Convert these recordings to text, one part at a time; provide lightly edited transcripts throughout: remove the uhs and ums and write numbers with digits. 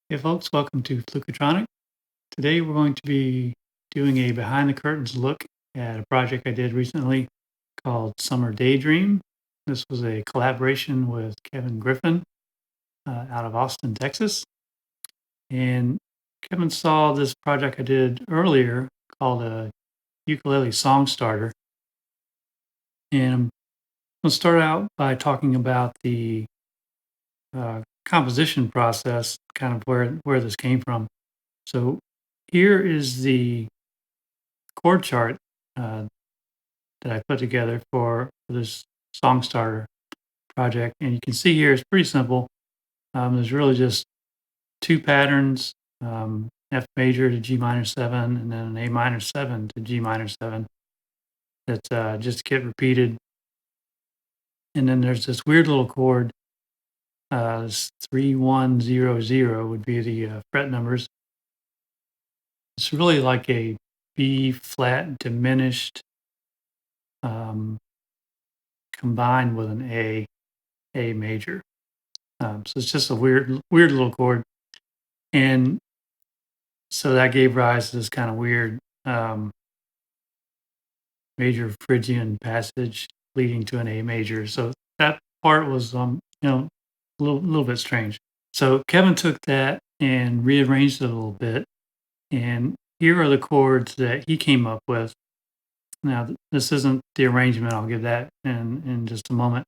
Hey folks, welcome to Flukatronic. Today we're going to be doing a behind the curtains look at a project I did recently called Summer Daydream. This was a collaboration with Kevin Griffin out of Austin, Texas. And Kevin saw this project I did earlier called a ukulele song starter. And I'm going to start out by talking about the composition process, kind of where this came from. So here is the chord chart uh, that I put together for this song starter project. And you can see here it's pretty simple. There's really just two patterns, F major to G minor 7, and then an A minor 7 to G minor 7 that just get repeated. And then there's this weird little chord, 3100 would be the fret numbers. It's really like a B flat diminished um, combined with an A major. So it's just a weird little chord, and so that gave rise to this kind of weird major Phrygian passage leading to an A major. So that part was a little bit strange. So Kevin took that and rearranged it a little bit, and here are the chords that he came up with. Now this isn't the arrangement. I'll give that in just a moment.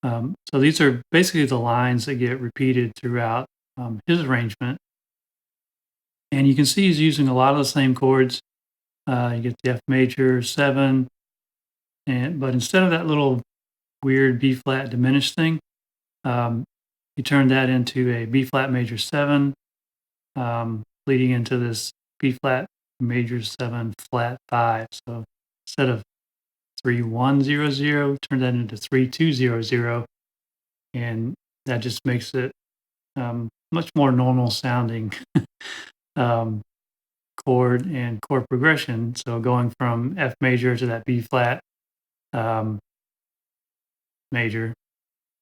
So these are basically the lines that get repeated throughout his arrangement. And you can see he's using a lot of the same chords. You get the F major 7, but instead of that little weird B flat diminished thing, he turned that into a B flat major 7, leading into this B flat major 7 flat 5. So instead of 3100, turn that into 3200, and that just makes it much more normal sounding um, chord and chord progression. So going from F major to that B flat um, major.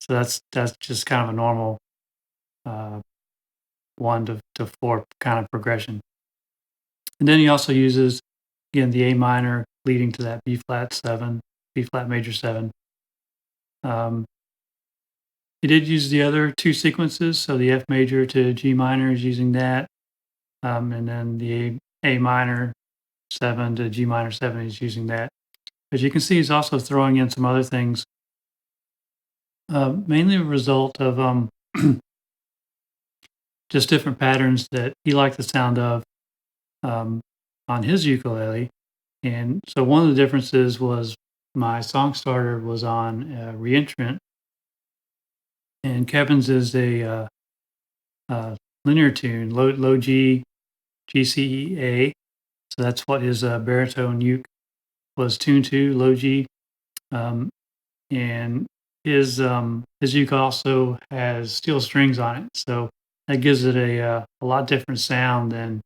So that's just kind of a normal uh, 1 to 4 kind of progression. And then he also uses again the A minor leading to that B flat 7, B flat major 7. Um, he did use the other two sequences, so the F major to G minor is using that, and then the A minor 7 to G minor 7 is using that. As you can see, he's also throwing in some other things, mainly a result of just different patterns that he liked the sound of um, on his ukulele. And so one of the differences was my song starter was on reentrant, and Kevin's is a linear tune, low G, G C E A. So that's what his baritone uke was tuned to, low G. Um, and his uke also has steel strings on it, so that gives it a lot different sound than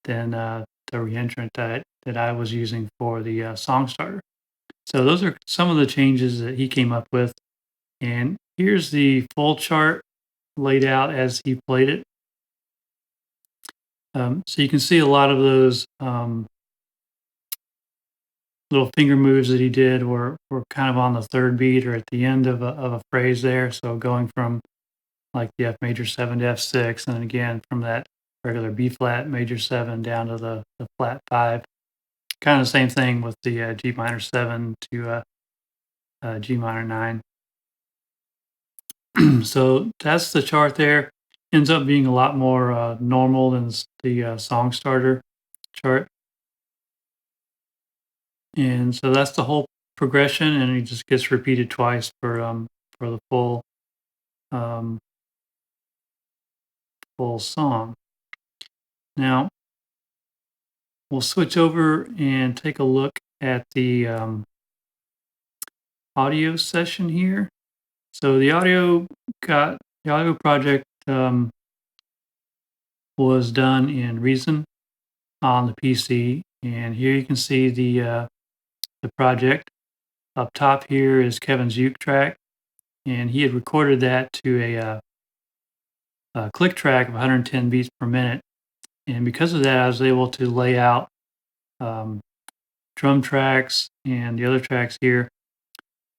the reentrant that I was using for the song starter. So those are some of the changes that he came up with, and here's the full chart laid out as he played it. So you can see a lot of those little finger moves that he did were kind of on the third beat or at the end of a phrase there. So going from like the F major 7 to F6, and then again from that regular B flat major 7 down to the flat 5. Kind of the same thing with the G minor 7 to G minor 9. So that's the chart there. Ends up being a lot more normal than the song starter chart. And so that's the whole progression, and it just gets repeated twice for the um, full song. Now we'll switch over and take a look at the audio session here. So the audio project was done in Reason on the PC, and here you can see the project. Up top here is Kevin's uke track, and he had recorded that to click track of 110 beats per minute, and because of that, I was able to lay out um, drum tracks and the other tracks here.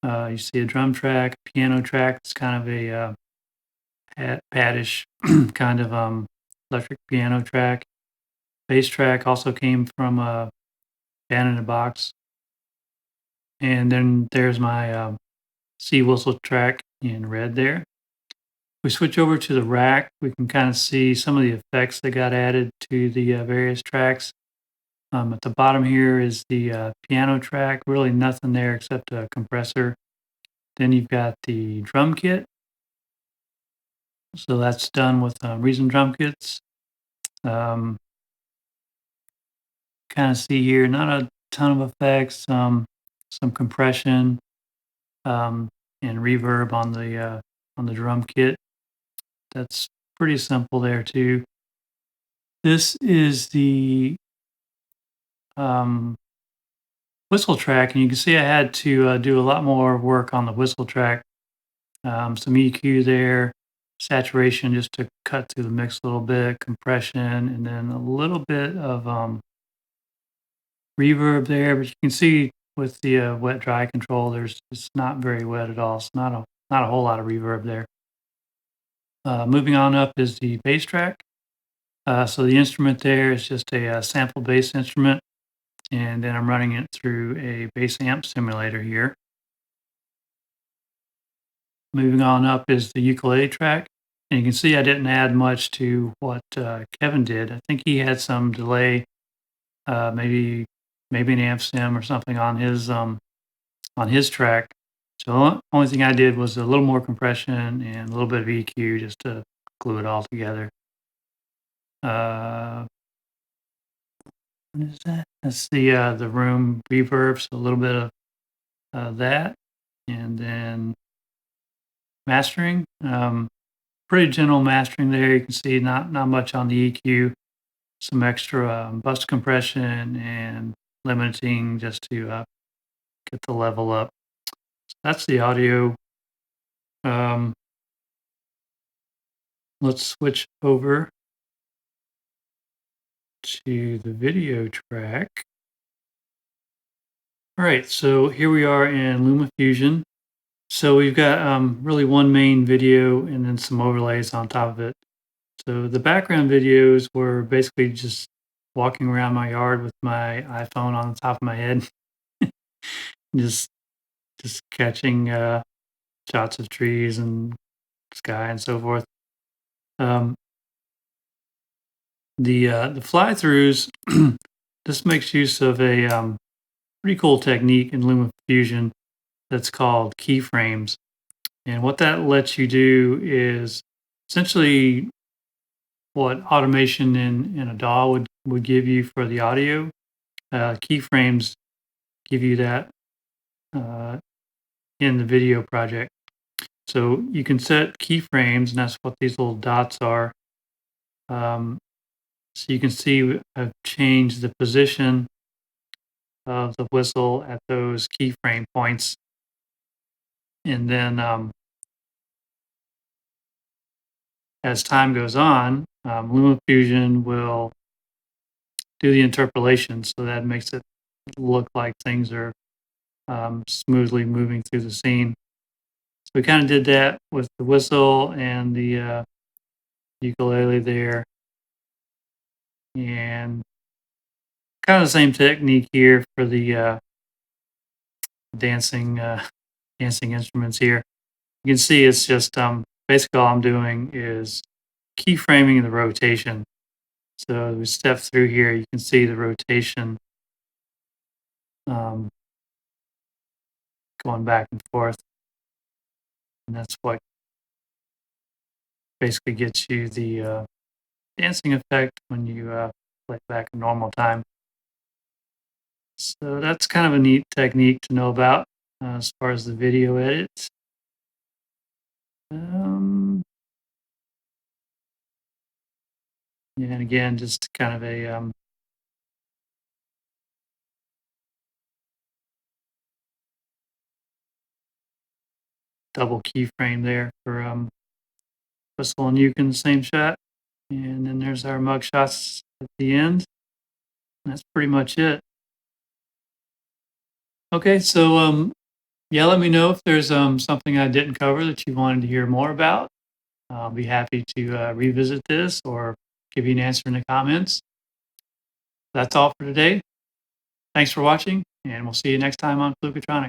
You see a drum track, piano track. It's kind of a paddish kind of electric piano track. Bass track also came from a band in a box, and then there's my sea whistle track in red there. We switch over to the rack. We can kind of see some of the effects that got added to the various tracks. At the bottom here is the piano track. Really nothing there except a compressor. Then you've got the drum kit. So that's done with Reason drum kits. Um, kind of see here, not a ton of effects, some compression, um, and reverb on the drum kit. That's pretty simple there too. This is the um, whistle track, and you can see I had to do a lot more work on the whistle track. Some EQ there, saturation just to cut through the mix a little bit, compression, and then a little bit of reverb there. But you can see with the wet dry control, it's not very wet at all. It's not a whole lot of reverb there. Moving on up is the bass track. So the instrument there is just a sample bass instrument, and then I'm running it through a bass amp simulator here. Moving on up is the ukulele track, and you can see I didn't add much to what Kevin did. I think he had some delay, maybe an amp sim or something on his track. So the only thing I did was a little more compression and a little bit of EQ just to glue it all together. Uh, what is that? That's the room reverb, so a little bit of that, and then mastering. Pretty general mastering there. You can see not much on the EQ, some extra bus compression and limiting just to get the level up. So that's the audio. Um, let's switch over to the video track. All right, so here we are in LumaFusion. So we've got really one main video and then some overlays on top of it. So the background videos were basically just walking around my yard with my iPhone on the top of my head, just catching shots of trees and sky and so forth. Um, the fly throughs, this makes use of a pretty cool technique in LumaFusion that's called keyframes. And what that lets you do is essentially what automation in a DAW would give you for the audio. Keyframes give you that uh, in the video project. So you can set keyframes, and that's what these little dots are. So you can see I've changed the position of the whistle at those keyframe points. And then as time goes on, LumaFusion will do the interpolation. So that makes it look like things are smoothly moving through the scene. So we kind of did that with the whistle and the ukulele there. And kind of the same technique here for the dancing dancing instruments here. You can see it's just basically all I'm doing is keyframing the rotation. So we step through here, you can see the rotation um, going back and forth, and that's what basically gets you the dancing effect when you play back in normal time. So that's kind of a neat technique to know about as far as the video edits. Um, yeah, and again, just kind of a double keyframe there for Whistle and Uke in the same shot. And then there's our mug shots at the end. That's pretty much it. Okay, so yeah, let me know if there's something I didn't cover that you wanted to hear more about. I'll be happy to revisit this or give you an answer in the comments. That's all for today. Thanks for watching, and we'll see you next time on Flukatronic.